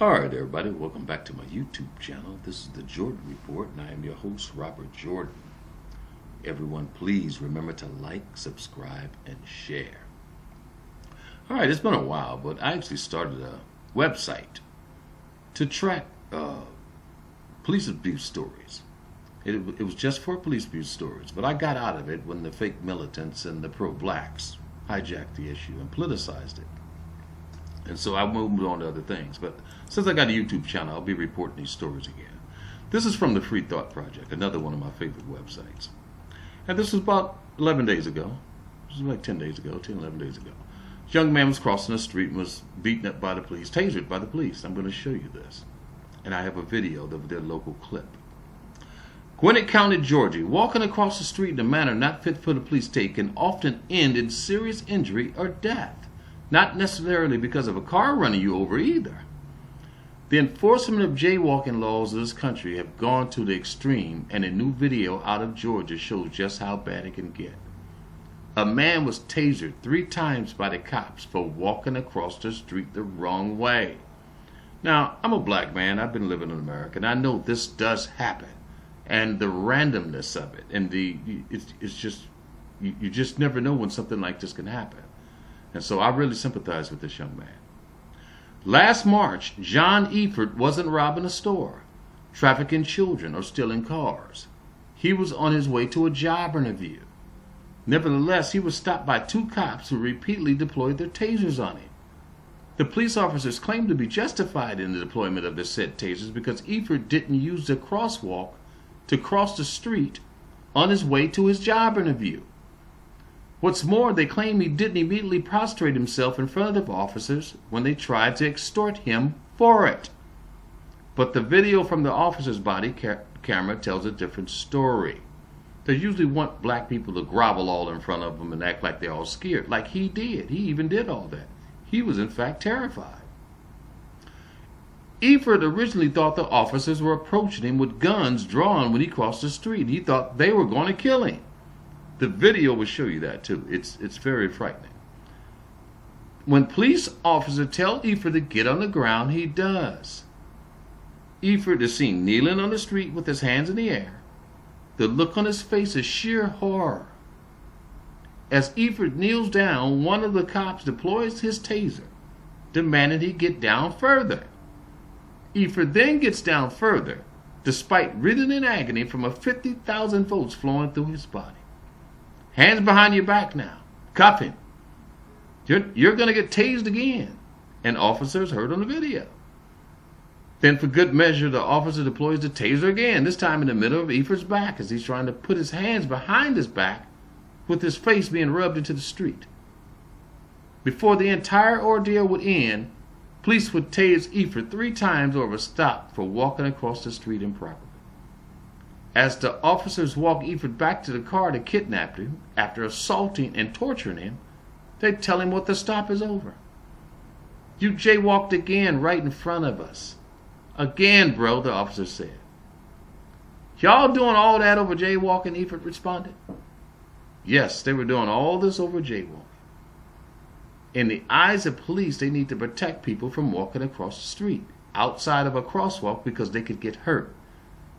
Alright everybody, welcome back to my YouTube channel. This is the Jordan Report and I am your host, Robert Jordan. Everyone please remember to like, subscribe, and share. Alright, it's been a while, but I actually started a website to track police abuse stories. It was just for police abuse stories, but I got out of it when the fake militants and the pro-blacks hijacked the issue and politicized it. And so I moved on to other things. But since I got a YouTube channel, I'll be reporting these stories again. This is from the Free Thought Project, another one of my favorite websites. And this was about 11 days ago. This was like 10 days ago, 10, 11 days ago. This young man was crossing the street and was beaten up by the police, tasered by the police. I'm going to show you this. And I have a video of their local clip. Gwinnett County, Georgia. Walking across the street in a manner not fit for the police take can often end in serious injury or death. Not necessarily because of a car running you over either. The enforcement of jaywalking laws of this country have gone to the extreme, and a new video out of Georgia shows just how bad it can get. A man was tasered 3 times by the cops for walking across the street the wrong way. Now, I'm a black man. I've been living in America, and I know this does happen. And the randomness of it, and it's just, you just never know when something like this can happen. And so I really sympathize with this young man. Last March, John Efford wasn't robbing a store, trafficking children, or stealing cars. He was on his way to a job interview. Nevertheless, he was stopped by 2 cops who repeatedly deployed their tasers on him. The police officers claimed to be justified in the deployment of the said tasers because Efford didn't use the crosswalk to cross the street on his way to his job interview. What's more, they claim he didn't immediately prostrate himself in front of the officers when they tried to extort him for it. But the video from the officer's body camera tells a different story. They usually want black people to grovel all in front of them and act like they're all scared, like he did. He even did all that. He was in fact terrified. Efford originally thought the officers were approaching him with guns drawn when he crossed the street. He thought they were going to kill him. The video will show you that too. It's very frightening. When police officers tell Efford to get on the ground, he does. Efford is seen kneeling on the street with his hands in the air. The look on his face is sheer horror. As Efford kneels down, one of the cops deploys his taser, demanding he get down further. Efford then gets down further, despite writhing in agony from a 50,000 volts flowing through his body. Hands behind your back now. Cuff him. You're going to get tased again. And officers heard on the video. Then for good measure, the officer deploys the taser again, this time in the middle of Efford's back as he's trying to put his hands behind his back with his face being rubbed into the street. Before the entire ordeal would end, police would tase Efford 3 times over a stop for walking across the street improperly. As the officers walk Efford back to the car to kidnap him, after assaulting and torturing him, they tell him what the stop is over. You jaywalked again right in front of us. Again, bro, the officer said. Y'all doing all that over jaywalking, Efford responded. Yes, they were doing all this over jaywalking. In the eyes of police, they need to protect people from walking across the street, outside of a crosswalk, because they could get hurt.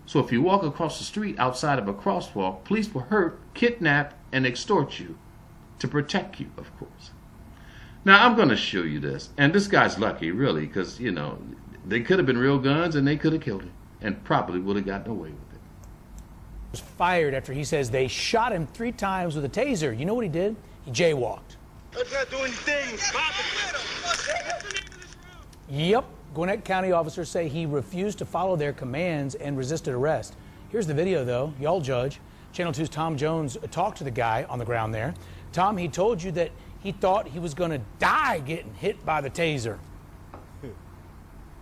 So if you walk across the street outside of a crosswalk, police will hurt, kidnap, and extort you to protect you, of course. Now, I'm going to show you this. And this guy's lucky, really, because, you know, they could have been real guns and they could have killed him and probably would have gotten away with it. Was fired after he says they shot him 3 times with a taser. You know what he did? He jaywalked. Let's not do anything. Yep. Gwinnett County officers say he refused to follow their commands and resisted arrest. Here's the video, though. Y'all judge. Channel 2's Tom Jones talked to the guy on the ground there. Tom, he told you that he thought he was going to die getting hit by the taser.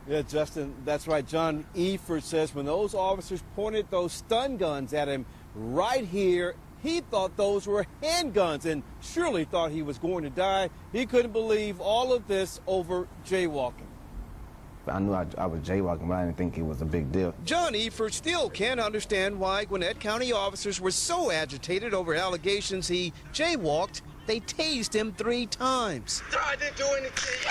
Yeah, Justin, that's right. John Efford says when those officers pointed those stun guns at him right here, he thought those were handguns and surely thought he was going to die. He couldn't believe all of this over jaywalking. I knew I was jaywalking, but I didn't think it was a big deal. John Efford still can't understand why Gwinnett County officers were so agitated over allegations he jaywalked. They tased him 3 times. I didn't do anything.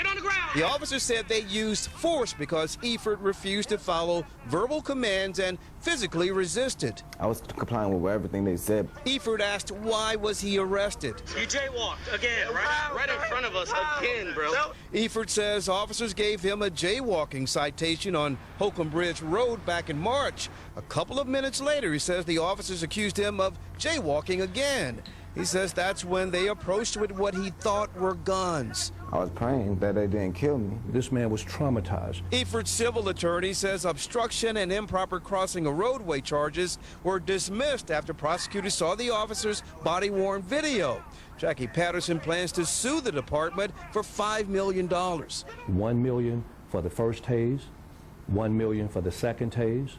Get on the ground. The officer said they used force because Efford refused to follow verbal commands and physically resisted. I was complying with everything they said. Efford asked why was he arrested. You jaywalked again, right in front of us again, bro. Efford says officers gave him a jaywalking citation on Holcomb Bridge Road back in March. A couple of minutes later, he says the officers accused him of jaywalking again. He says that's when they approached with what he thought were guns. I was praying that they didn't kill me. This man was traumatized. Efford's civil attorney says obstruction and improper crossing a roadway charges were dismissed after prosecutors saw the officer's body-worn video. Jackie Patterson plans to sue the department for $5 million. $1 million for the first tase, $1 million for the second tase,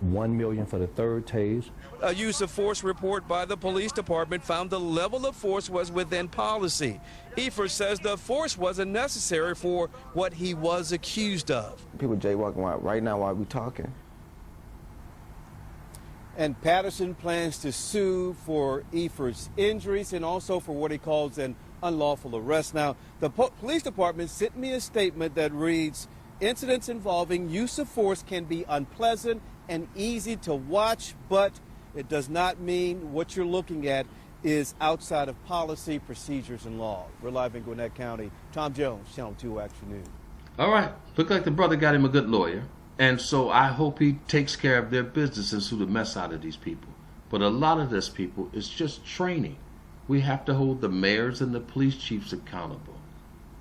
$1 million for the third tase. A use of force report by the police department found the level of force was within policy. Efford says the force wasn't necessary for what he was accused of. People jaywalking right now while we talking. And Patterson plans to sue for Efford's injuries and also for what he calls an unlawful arrest. Now, the police department sent me a statement that reads, incidents involving use of force can be unpleasant and easy to watch, but it does not mean what you're looking at is outside of policy, procedures, and law. We're live in Gwinnett County. Tom Jones, Channel 2 Action News. All right. Look like the brother got him a good lawyer. And so I hope he takes care of their business and sue the mess out of these people. But a lot of this people is just training. We have to hold the mayors and the police chiefs accountable.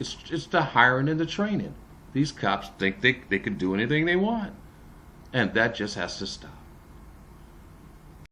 It's the hiring and the training. These cops think they can do anything they want. And that just has to stop.